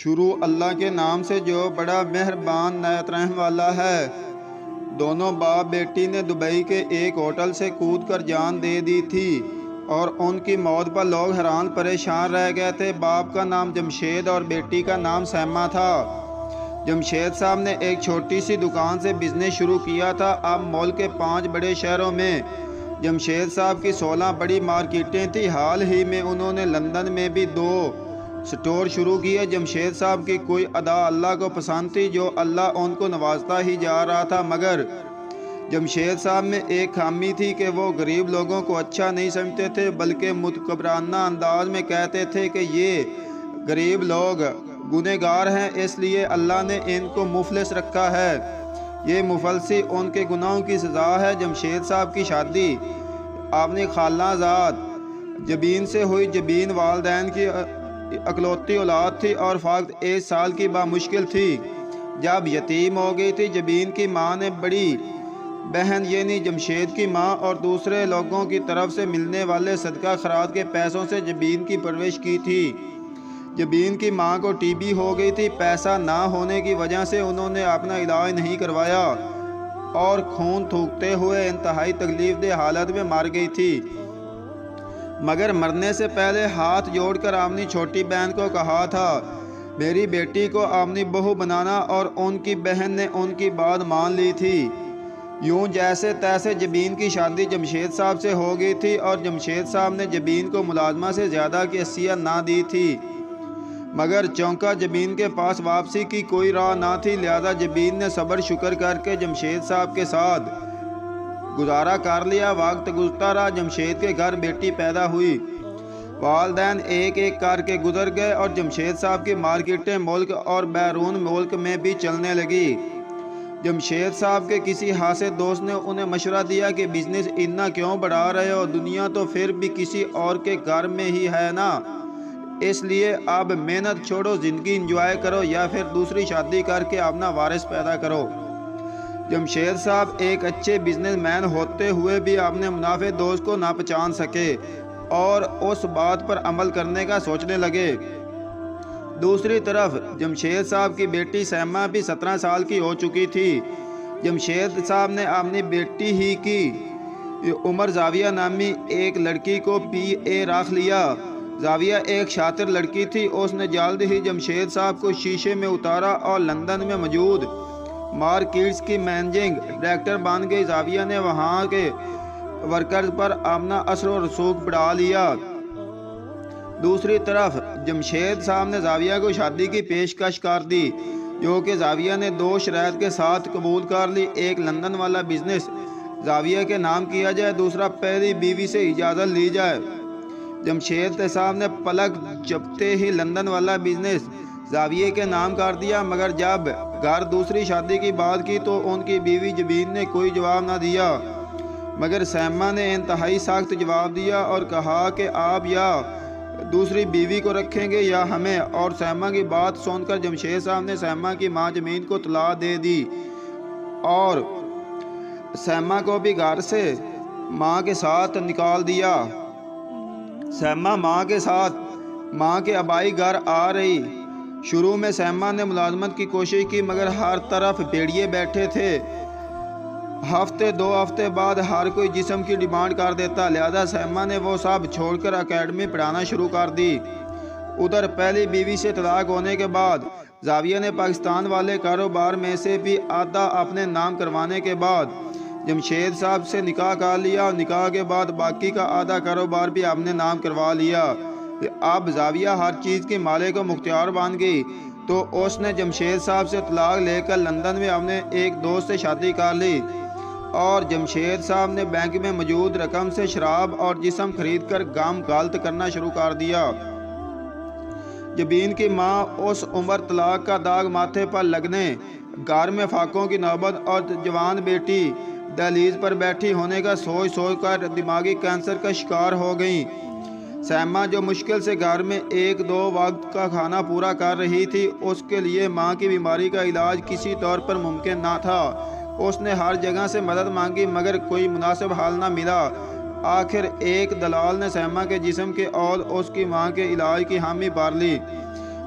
شروع اللہ کے نام سے جو بڑا مہربان نہایت رحم والا ہے۔ دونوں باپ بیٹی نے دبئی کے ایک ہوٹل سے کود کر جان دے دی تھی اور ان کی موت پر لوگ حیران پریشان رہ گئے تھے۔ باپ کا نام جمشید اور بیٹی کا نام سیمہ تھا۔ جمشید صاحب نے ایک چھوٹی سی دکان سے بزنس شروع کیا تھا۔ اب ملک کے 5 بڑے شہروں میں جمشید صاحب کی 16 بڑی مارکیٹیں تھیں۔ حال ہی میں انہوں نے لندن میں بھی 2 سٹور شروع کیے۔ جمشید صاحب کی کوئی ادا اللہ کو پسند تھی جو اللہ ان کو نوازتا ہی جا رہا تھا، مگر جمشید صاحب میں ایک خامی تھی کہ وہ غریب لوگوں کو اچھا نہیں سمجھتے تھے، بلکہ متکبرانہ انداز میں کہتے تھے کہ یہ غریب لوگ گنہگار ہیں، اس لیے اللہ نے ان کو مفلس رکھا ہے۔ یہ مفلسی ان کے گناہوں کی سزا ہے۔ جمشید صاحب کی شادی اپنی خالہ زاد جبین سے ہوئی۔ جبین والدین کی اکلوتی اولاد تھی اور فقط 1 سال کی بامشکل تھی جب یتیم ہو گئی تھی۔ جبین کی ماں نے بڑی بہن یعنی جمشید کی ماں اور دوسرے لوگوں کی طرف سے ملنے والے صدقہ خیرات کے پیسوں سے جبین کی پرورش کی تھی۔ جبین کی ماں کو ٹی بی ہو گئی تھی۔ پیسہ نہ ہونے کی وجہ سے انہوں نے اپنا علاج نہیں کروایا اور خون تھوکتے ہوئے انتہائی تکلیف دہ حالت میں مر گئی تھی، مگر مرنے سے پہلے ہاتھ جوڑ کر اپنی چھوٹی بہن کو کہا تھا میری بیٹی کو اپنی بہو بنانا، اور ان کی بہن نے ان کی بات مان لی تھی۔ یوں جیسے تیسے جبین کی شادی جمشید صاحب سے ہو گئی تھی اور جمشید صاحب نے جبین کو ملازمہ سے زیادہ کی عطیہ نہ دی تھی، مگر چونکہ جبین کے پاس واپسی کی کوئی راہ نہ تھی، لہذا جبین نے صبر شکر کر کے جمشید صاحب کے ساتھ گزارا کر لیا۔ وقت گزرتا رہا۔ جمشید کے گھر بیٹی پیدا ہوئی۔ والدین ایک ایک کر کے گزر گئے اور جمشید صاحب کی مارکیٹیں ملک اور بیرون ملک میں بھی چلنے لگی۔ جمشید صاحب کے کسی حاسد دوست نے انہیں مشورہ دیا کہ بزنس اتنا کیوں بڑھا رہے ہو، دنیا تو پھر بھی کسی اور کے گھر میں ہی ہے نا، اس لیے اب محنت چھوڑو، زندگی انجوائے کرو یا پھر دوسری شادی کر کے اپنا وارث پیدا کرو۔ جمشید صاحب ایک اچھے بزنس مین ہوتے ہوئے بھی اپنے منافع دوست کو نہ پہچان سکے اور اس بات پر عمل کرنے کا سوچنے لگے۔ دوسری طرف جمشید صاحب کی بیٹی سیمہ بھی 17 سال کی ہو چکی تھی۔ جمشید صاحب نے اپنی بیٹی ہی کی عمر زاویہ نامی ایک لڑکی کو PA رکھ لیا۔ زاویہ ایک شاطر لڑکی تھی۔ اس نے جلد ہی جمشید صاحب کو شیشے میں اتارا اور لندن میں موجود مارکیٹس کی مینیجنگ ڈائریکٹر بن گئی۔ زاویہ نے وہاں کے ورکرز پر اپنا اثر و رسوخ بڑھا لیا۔ دوسری طرف جمشید صاحب نے زاویہ کو شادی کی پیشکش کر دی، جو کہ زاویہ نے 2 شرائط کے ساتھ قبول کر لی۔ ایک لندن والا بزنس زاویہ کے نام کیا جائے، دوسرا پہلی بیوی سے اجازت لی جائے۔ جمشید صاحب نے پلک جھپکتے ہی لندن والا بزنس زاویہ کے نام کر دیا، مگر جب گھر دوسری شادی کی بات کی تو ان کی بیوی جبین نے کوئی جواب نہ دیا، مگر سیمہ نے انتہائی سخت جواب دیا اور کہا کہ آپ یا دوسری بیوی کو رکھیں گے یا ہمیں۔ اور سیمہ کی بات سن کر جمشید صاحب نے سیمہ کی ماں جبین کو طلاق دے دی اور سیمہ کو بھی گھر سے ماں کے ساتھ نکال دیا۔ سیمہ ماں کے آبائی گھر آ رہی۔ شروع میں سیمہ نے ملازمت کی کوشش کی، مگر ہر طرف بھیڑیے بیٹھے تھے۔ ہفتے 2 ہفتے بعد ہر کوئی جسم کی ڈیمانڈ کر دیتا، لہذا سیمہ نے وہ سب چھوڑ کر اکیڈمی پڑھانا شروع کر دی۔ ادھر پہلی بیوی سے طلاق ہونے کے بعد زاویہ نے پاکستان والے کاروبار میں سے بھی آدھا اپنے نام کروانے کے بعد جمشید صاحب سے نکاح کر لیا اور نکاح کے بعد باقی کا آدھا کاروبار بھی اپنے نام کروا لیا۔ اب زاویہ ہر چیز کی مالک و مختار بن گئی، تو اس نے جمشید صاحب سے طلاق لے کر لندن میں اپنے ایک دوست سے شادی کر لی اور جمشید صاحب نے بینک میں موجود رقم سے شراب اور جسم خرید کر غم غلط کرنا شروع کر دیا۔ جبین کی ماں اس عمر طلاق کا داغ ماتھے پر لگنے، گھر میں فاقوں کی نوبت اور جوان بیٹی دہلیز پر بیٹھی ہونے کا سوچ کر دماغی کینسر کا شکار ہو گئیں۔ سیمہ جو مشکل سے گھر میں 1-2 وقت کا کھانا پورا کر رہی تھی، اس کے لیے ماں کی بیماری کا علاج کسی طور پر ممکن نہ تھا۔ اس نے ہر جگہ سے مدد مانگی، مگر کوئی مناسب حل نہ ملا۔ آخر ایک دلال نے سیمہ کے جسم کے اور اس کی ماں کے علاج کی حامی بھر لی۔